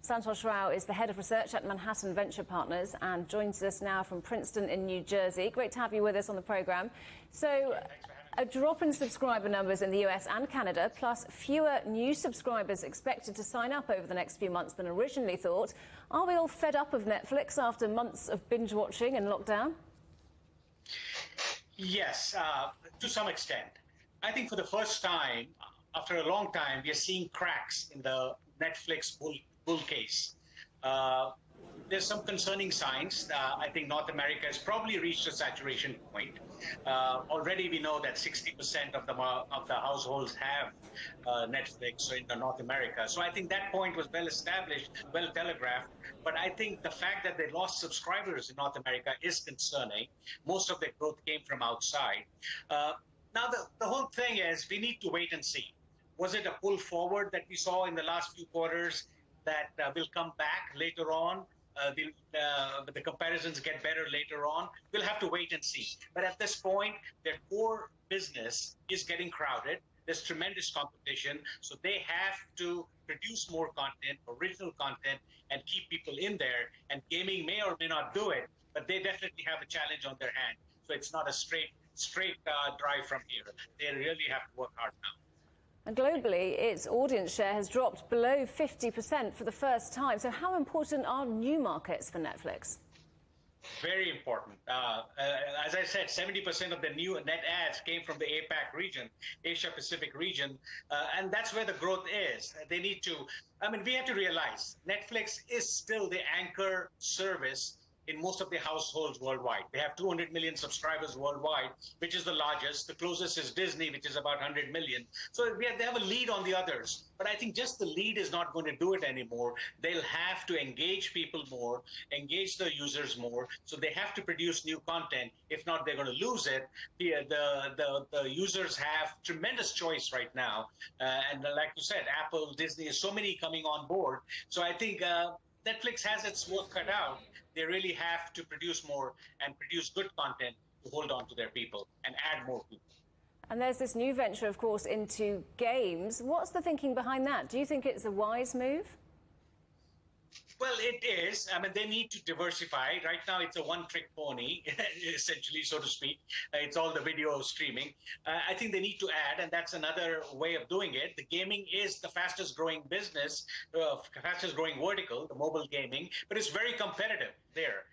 Santosh Rao is the head of research at Manhattan Venture Partners and joins us now from Princeton in New Jersey. Great to have you with us on the programme. So, a drop in subscriber numbers in the US and Canada, plus fewer new subscribers expected to sign up over the next few months than originally thought. Are we all fed up of Netflix after months of binge watching and lockdown? Yes, to some extent. I think for the first time, after a long time, we are seeing cracks in the Netflix bull case. There's some concerning signs. I think North America has probably reached a saturation point. Already we know that 60% of the households have Netflix in North America. So I think that point was well established, well telegraphed. But I think the fact that they lost subscribers in North America is concerning. Most of their growth came from outside. Now, the whole thing is we need to wait and see. Was it a pull forward that we saw in the last few quarters that will come back later on? The comparisons get better later on. We'll have to wait and see. But at this point, their core business is getting crowded. There's tremendous competition. So they have to produce more content, original content, and keep people in there. And gaming may or may not do it, but they definitely have a challenge on their hand. So it's not a straight drive from here. They really have to work hard now. And globally, its audience share has dropped below 50% for the first time. So how important are new markets for Netflix? Very important. As I said, 70% of the new net ads came from the APAC region, Asia Pacific region, and that's where the growth is. They need to, we have to realize Netflix is still the anchor service in most of the households worldwide. They have 200 million subscribers worldwide, which is the largest. The closest is Disney, which is about 100 million. So they have a lead on the others. But I think just the lead is not going to do it anymore. They'll have to engage people more, engage the users more. So they have to produce new content. If not, they're going to lose it. The users have tremendous choice right now. And like you said, Apple, Disney, so many coming on board. So I think Netflix has its work cut out. They really have to produce more and produce good content to hold on to their people and add more people. And there's this new venture, of course, into games. What's the thinking behind that? Do you think it's a wise move? Well, it is. They need to diversify. Right now, it's a one-trick pony, essentially, so to speak. It's all the video streaming. I think they need to add, and that's another way of doing it. The gaming is the fastest-growing business, fastest-growing vertical, the mobile gaming, but it's very competitive there.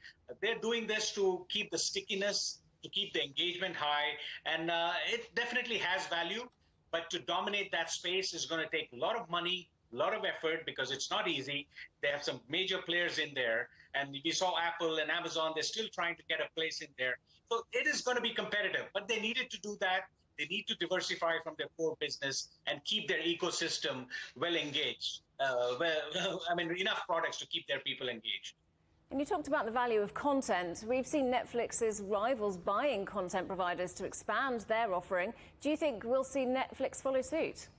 They're doing this to keep the stickiness, to keep the engagement high, and it definitely has value. But to dominate that space is going to take a lot of money, a lot of effort, because it's not easy. They have some major players in there, and we saw Apple and Amazon, they're still trying to get a place in there. So it is going to be competitive, but they needed to do that. They need to diversify from their core business and keep their ecosystem well engaged. Enough products to keep their people engaged. And you talked about the value of content. We've seen Netflix's rivals buying content providers to expand their offering. Do you think we'll see Netflix follow suit?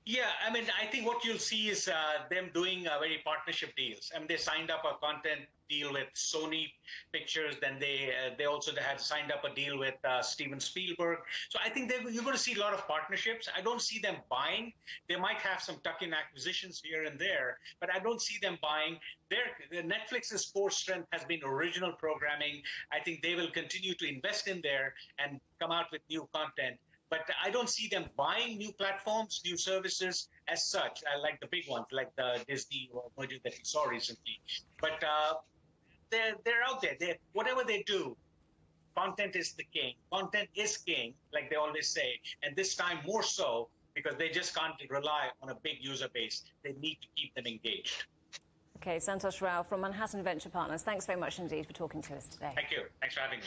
Yeah, I think what you'll see is them doing very partnership deals. They signed up a content deal with Sony Pictures, then they also had signed up a deal with Steven Spielberg. So I think you're going to see a lot of partnerships. I don't see them buying. They might have some tuck-in acquisitions here and there, but I don't see them buying. Netflix's core strength has been original programming. I think they will continue to invest in there and come out with new content. But I don't see them buying new platforms, new services as such, like the big ones, like the Disney merger that we saw recently. But they're out there. Whatever they do, content is the king. Content is king, like they always say. And this time more so, because they just can't rely on a big user base. They need to keep them engaged. Okay, Santosh Rao from Manhattan Venture Partners, thanks very much indeed for talking to us today. Thank you. Thanks for having me.